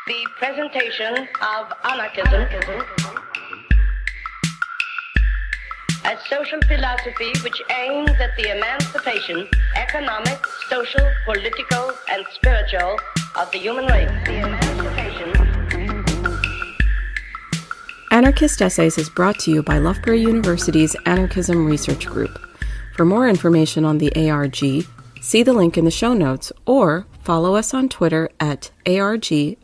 The presentation of anarchism as social philosophy which aims at the emancipation, economic, social, political, and spiritual of the human race. The emancipation. Anarchist Essays is brought to you by Loughborough University's Anarchism Research Group. For more information on the ARG, see the link in the show notes or follow us on Twitter at ARGLBORO.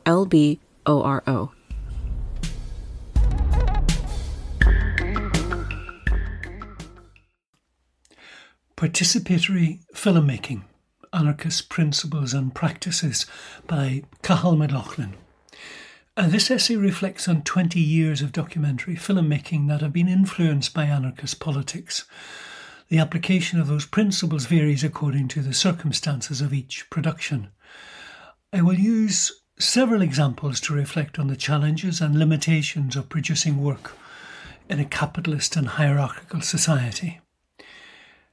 Participatory Filmmaking, Anarchist Principles and Practices by Cahal McLaughlin. This essay reflects on 20 years of documentary filmmaking that have been influenced by anarchist politics. The application of those principles varies according to the circumstances of each production. I will use several examples to reflect on the challenges and limitations of producing work in a capitalist and hierarchical society.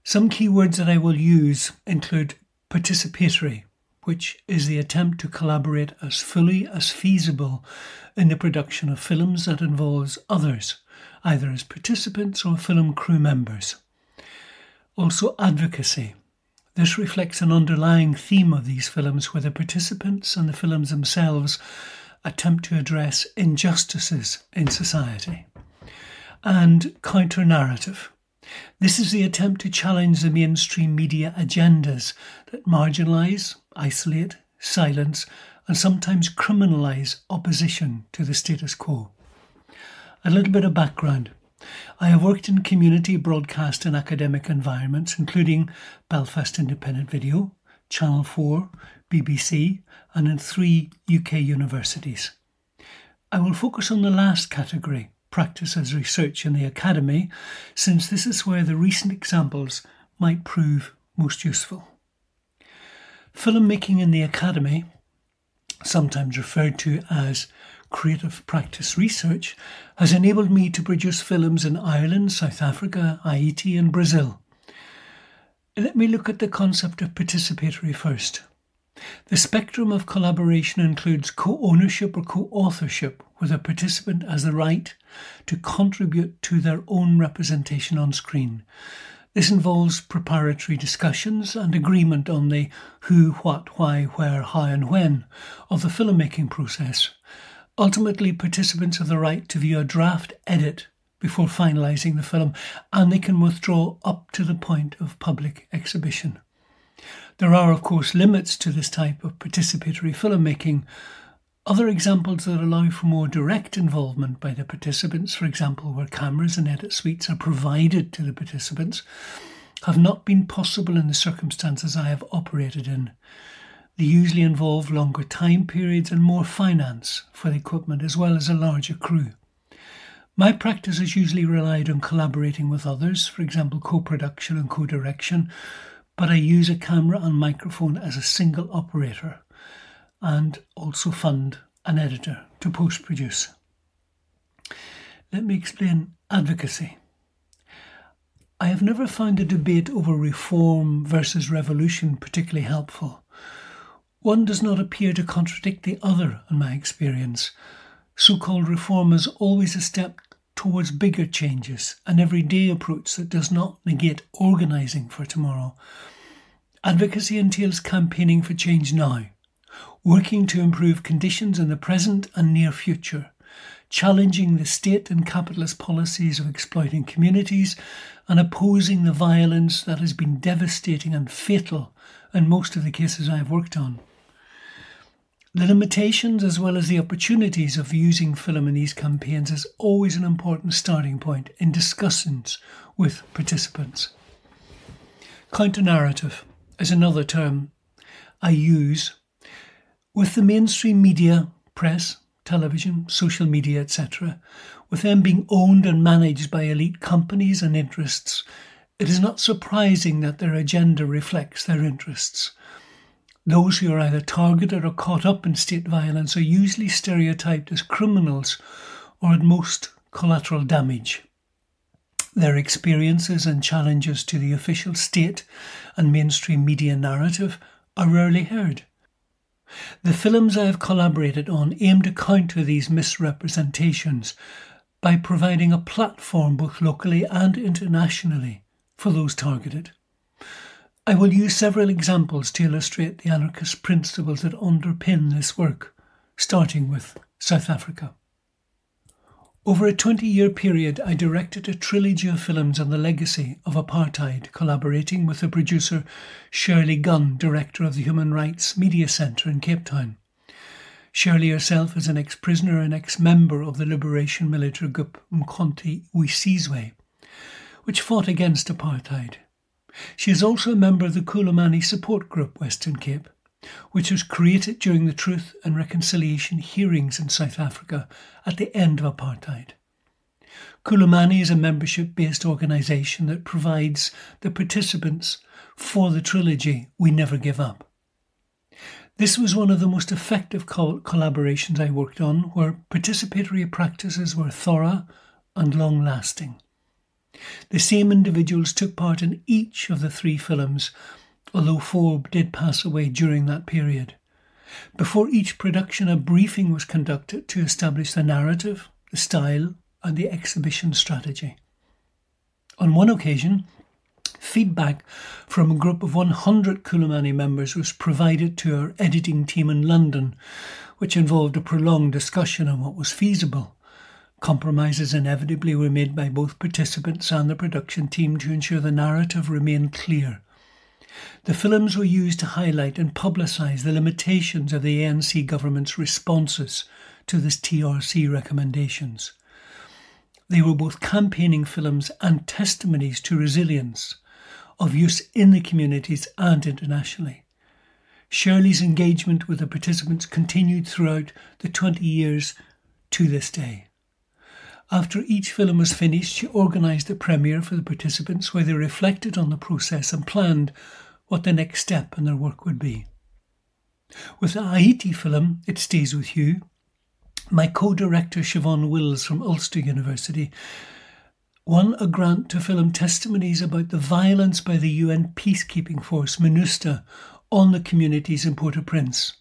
Some key words that I will use include participatory, which is the attempt to collaborate as fully as feasible in the production of films that involves others, either as participants or film crew members. Also advocacy. This reflects an underlying theme of these films where the participants and the films themselves attempt to address injustices in society. And counter-narrative. This is the attempt to challenge the mainstream media agendas that marginalise, isolate, silence, and sometimes criminalise opposition to the status quo. A little bit of background. I have worked in community, broadcast and academic environments, including Belfast Independent Video, Channel 4, BBC, and in 3 UK universities. I will focus on the last category, practice as research in the academy, since this is where the recent examples might prove most useful. Filmmaking in the academy, sometimes referred to as creative practice research, has enabled me to produce films in Ireland, South Africa, Haiti and Brazil. Let me look at the concept of participatory first. The spectrum of collaboration includes co-ownership or co-authorship, where the participant has the right to contribute to their own representation on screen. This involves preparatory discussions and agreement on the who, what, why, where, how and when of the filmmaking process. Ultimately, participants have the right to view a draft edit before finalising the film, and they can withdraw up to the point of public exhibition. There are, of course, limits to this type of participatory filmmaking. Other examples that allow for more direct involvement by the participants, for example, where cameras and edit suites are provided to the participants, have not been possible in the circumstances I have operated in. They usually involve longer time periods and more finance for the equipment, as well as a larger crew. My practice has usually relied on collaborating with others, for example, co-production and co-direction, but I use a camera and microphone as a single operator and also fund an editor to post-produce. Let me explain advocacy. I have never found the debate over reform versus revolution particularly helpful. One does not appear to contradict the other in my experience. So-called reform is always a step towards bigger changes, an everyday approach that does not negate organising for tomorrow. Advocacy entails campaigning for change now, working to improve conditions in the present and near future, challenging the state and capitalist policies of exploiting communities, and opposing the violence that has been devastating and fatal in most of the cases I have worked on. The limitations as well as the opportunities of using film in these campaigns is always an important starting point in discussions with participants. Counter-narrative is another term I use. With the mainstream media, press, television, social media, etc., with them being owned and managed by elite companies and interests, it is not surprising that their agenda reflects their interests. Those who are either targeted or caught up in state violence are usually stereotyped as criminals or at most collateral damage. Their experiences and challenges to the official state and mainstream media narrative are rarely heard. The films I have collaborated on aim to counter these misrepresentations by providing a platform both locally and internationally for those targeted. I will use several examples to illustrate the anarchist principles that underpin this work, starting with South Africa. Over a 20-year period, I directed a trilogy of films on the legacy of apartheid, collaborating with the producer Shirley Gunn, director of the Human Rights Media Centre in Cape Town. Shirley herself is an ex-prisoner and ex-member of the liberation military group Umkhonto we Sizwe, which fought against apartheid. She is also a member of the Khulumani Support Group Western Cape, which was created during the Truth and Reconciliation hearings in South Africa at the end of apartheid. Khulumani is a membership-based organisation that provides the participants for the trilogy We Never Give Up. This was one of the most effective collaborations I worked on, where participatory practices were thorough and long-lasting. The same individuals took part in each of the 3 films, although 4 did pass away during that period. Before each production, a briefing was conducted to establish the narrative, the style, and the exhibition strategy. On one occasion, feedback from a group of 100 Khulumani members was provided to our editing team in London, which involved a prolonged discussion on what was feasible. Compromises inevitably were made by both participants and the production team to ensure the narrative remained clear. The films were used to highlight and publicise the limitations of the ANC government's responses to the TRC recommendations. They were both campaigning films and testimonies to resilience, of use in the communities and internationally. Shirley's engagement with the participants continued throughout the 20 years to this day. After each film was finished, she organised a premiere for the participants where they reflected on the process and planned what the next step in their work would be. With the Haiti film, It Stays With You, my co-director Siobhan Wills from Ulster University won a grant to film testimonies about the violence by the UN peacekeeping force MINUSTA on the communities in Port-au-Prince.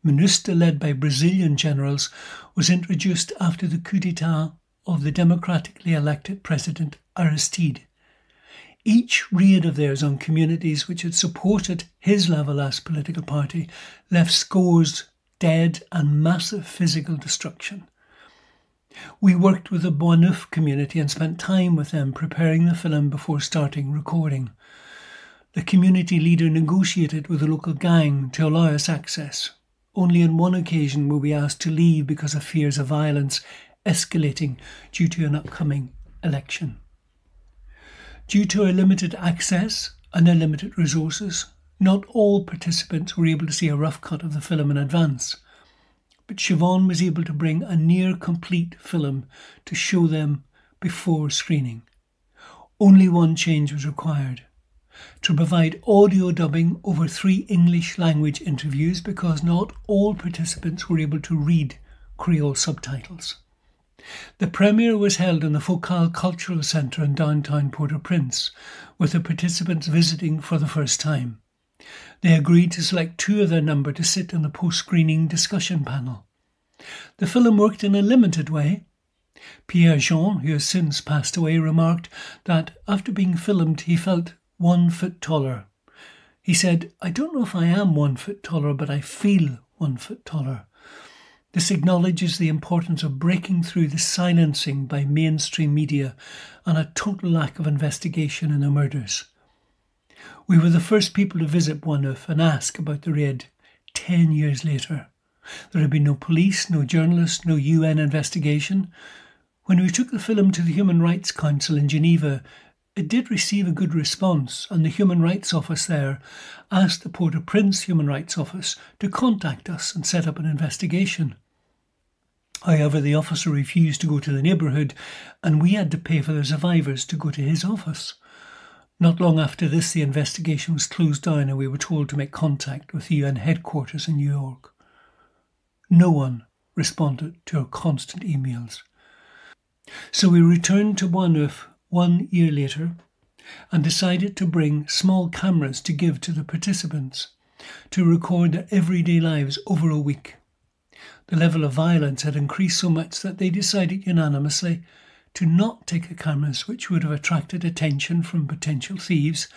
MINUSTA, led by Brazilian generals, was introduced after the coup d'etat of the democratically elected President Aristide. Each raid of theirs on communities which had supported his Lavalas political party left scores dead and massive physical destruction. We worked with the Boisneuf community and spent time with them preparing the film before starting recording. The community leader negotiated with the local gang to allow us access. Only on one occasion were we asked to leave because of fears of violence escalating due to an upcoming election. Due to our limited access and our limited resources, not all participants were able to see a rough cut of the film in advance, but Siobhan was able to bring a near-complete film to show them before screening. Only one change was required: to provide audio dubbing over 3 English language interviews because not all participants were able to read Creole subtitles. The premiere was held in the Focal Cultural Centre in downtown Port-au-Prince, with the participants visiting for the first time. They agreed to select 2 of their number to sit in the post-screening discussion panel. The film worked in a limited way. Pierre Jean, who has since passed away, remarked that after being filmed he felt 1 foot taller. He said, "I don't know if I am 1 foot taller, but I feel 1 foot taller." This acknowledges the importance of breaking through the silencing by mainstream media and a total lack of investigation in the murders. We were the first people to visit Boisneuf and ask about the raid 10 years later. There had been no police, no journalists, no UN investigation. When we took the film to the Human Rights Council in Geneva, it did receive a good response, and the Human Rights Office there asked the Port-au-Prince Human Rights Office to contact us and set up an investigation. However, the officer refused to go to the neighbourhood, and we had to pay for the survivors to go to his office. Not long after this, the investigation was closed down and we were told to make contact with the UN headquarters in New York. No one responded to our constant emails. So we returned to Boisneuf 1 year later and decided to bring small cameras to give to the participants. to record their everyday lives over a week. The level of violence had increased so much that they decided unanimously to not take the cameras, which would have attracted attention from potential thieves,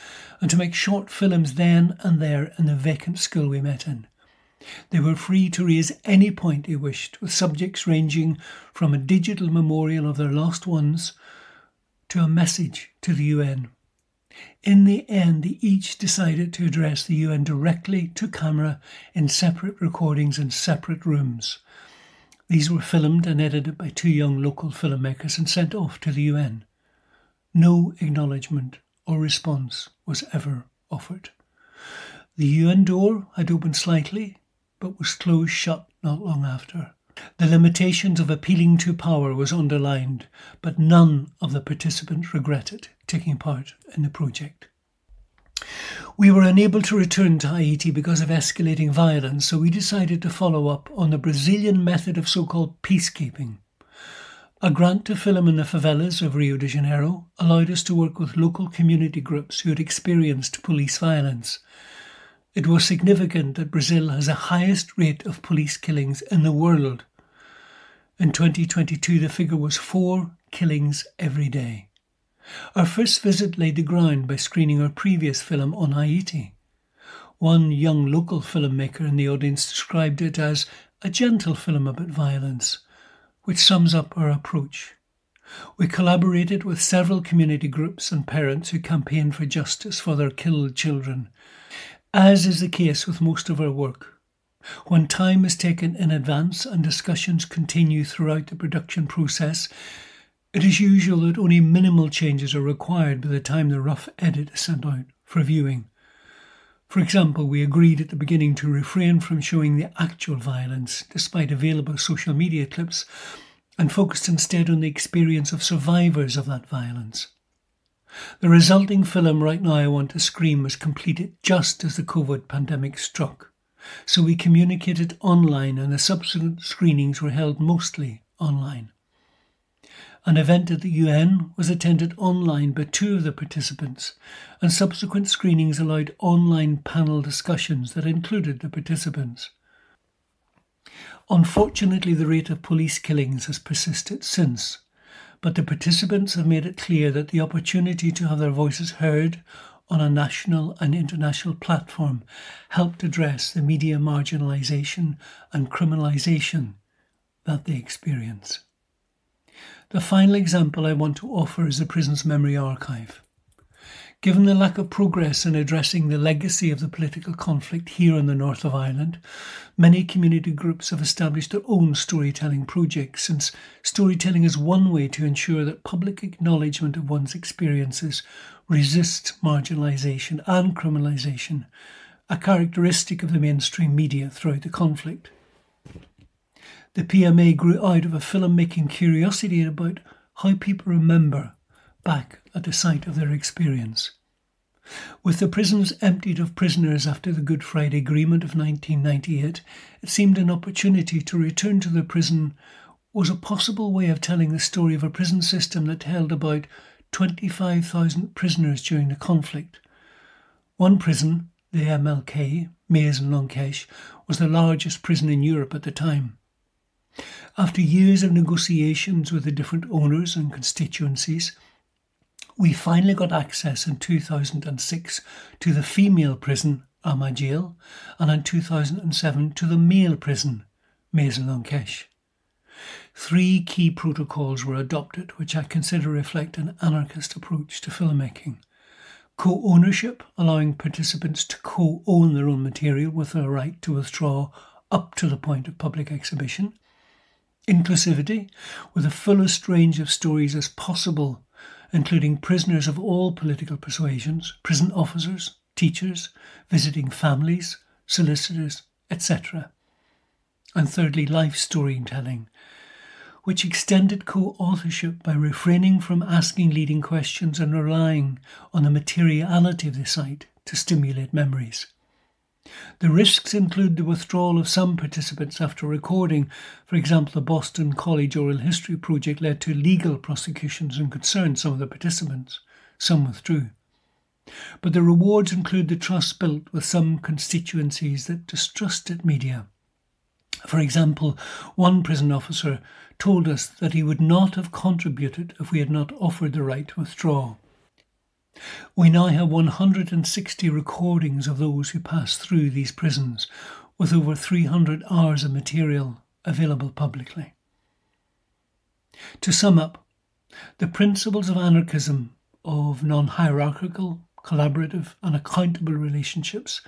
and to make short films then and there in the vacant school we met in. They were free to raise any point they wished, with subjects ranging from a digital memorial of their lost ones to a message to the UN. In the end, they each decided to address the UN directly to camera in separate recordings in separate rooms. These were filmed and edited by two young local filmmakers and sent off to the UN. No acknowledgement or response was ever offered. The UN door had opened slightly, but was closed shut not long after. The limitations of appealing to power was underlined, but none of the participants regretted taking part in the project. We were unable to return to Haiti because of escalating violence, so we decided to follow up on the Brazilian method of so-called peacekeeping. A grant to film in the favelas of Rio de Janeiro allowed us to work with local community groups who had experienced police violence. It was significant that Brazil has the highest rate of police killings in the world. In 2022, the figure was 4 killings every day. Our first visit laid the ground by screening our previous film on Haiti. One young local filmmaker in the audience described it as a gentle film about violence, which sums up our approach. We collaborated with several community groups and parents who campaigned for justice for their killed children. As is the case with most of our work, when time is taken in advance and discussions continue throughout the production process, it is usual that only minimal changes are required by the time the rough edit is sent out for viewing. For example, we agreed at the beginning to refrain from showing the actual violence, despite available social media clips, and focused instead on the experience of survivors of that violence. The resulting film Right Now I Want to Scream was completed just as the COVID pandemic struck, so we communicated online and the subsequent screenings were held mostly online. An event at the UN was attended online by 2 of the participants, and subsequent screenings allowed online panel discussions that included the participants. Unfortunately, the rate of police killings has persisted since, but the participants have made it clear that the opportunity to have their voices heard on a national and international platform helped address the media marginalisation and criminalisation that they experience. The final example I want to offer is the prison's memory archive. Given the lack of progress in addressing the legacy of the political conflict here in the north of Ireland, many community groups have established their own storytelling projects, since storytelling is one way to ensure that public acknowledgement of one's experiences resists marginalisation and criminalisation, a characteristic of the mainstream media throughout the conflict. The PMA grew out of a filmmaking curiosity about how people remember back at the site of their experience. With the prisons emptied of prisoners after the Good Friday Agreement of 1998, it seemed an opportunity to return to the prison was a possible way of telling the story of a prison system that held about 25,000 prisoners during the conflict. One prison, the MLK, Maison-Lankesh, was the largest prison in Europe at the time. After years of negotiations with the different owners and constituencies, we finally got access in 2006 to the female prison, Amajil, and in 2007 to the male prison, Maison-Lankesh. 3 key protocols were adopted, which I consider reflect an anarchist approach to filmmaking. Co-ownership, allowing participants to co-own their own material with a right to withdraw up to the point of public exhibition. Inclusivity, with the fullest range of stories as possible, including prisoners of all political persuasions, prison officers, teachers, visiting families, solicitors, etc. And thirdly, life storytelling, which extended co-authorship by refraining from asking leading questions and relying on the materiality of the site to stimulate memories. The risks include the withdrawal of some participants after recording. For example, the Boston College Oral History Project led to legal prosecutions and concerned some of the participants. Some withdrew. But the rewards include the trust built with some constituencies that distrusted media. For example, one prison officer told us that he would not have contributed if we had not offered the right to withdraw. We now have 160 recordings of those who passed through these prisons, with over 300 hours of material available publicly. To sum up, the principles of anarchism, of non-hierarchical, collaborative and accountable relationships,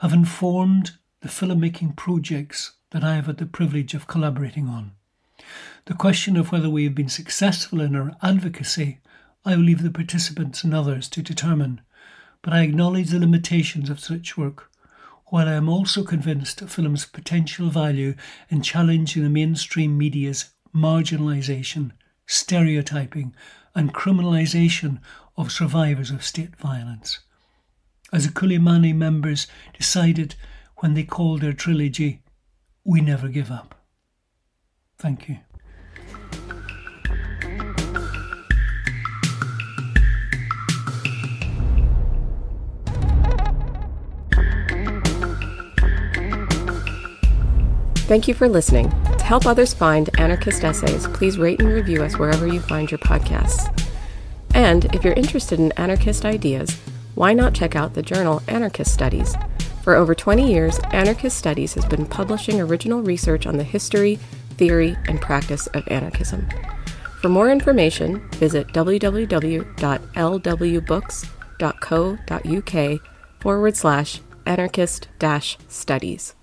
have informed the filmmaking projects that I have had the privilege of collaborating on. The question of whether we have been successful in our advocacy, I will leave the participants and others to determine, but I acknowledge the limitations of such work, while I am also convinced of film's potential value in challenging the mainstream media's marginalisation, stereotyping and criminalisation of survivors of state violence. As the Kulimani members decided when they called their trilogy, "We Never Give Up." Thank you. Thank you for listening. To help others find Anarchist Essays, please rate and review us wherever you find your podcasts. And if you're interested in anarchist ideas, why not check out the journal Anarchist Studies? For over 20 years, Anarchist Studies has been publishing original research on the history, theory, and practice of anarchism. For more information, visit www.lwbooks.co.uk/anarchist-studies.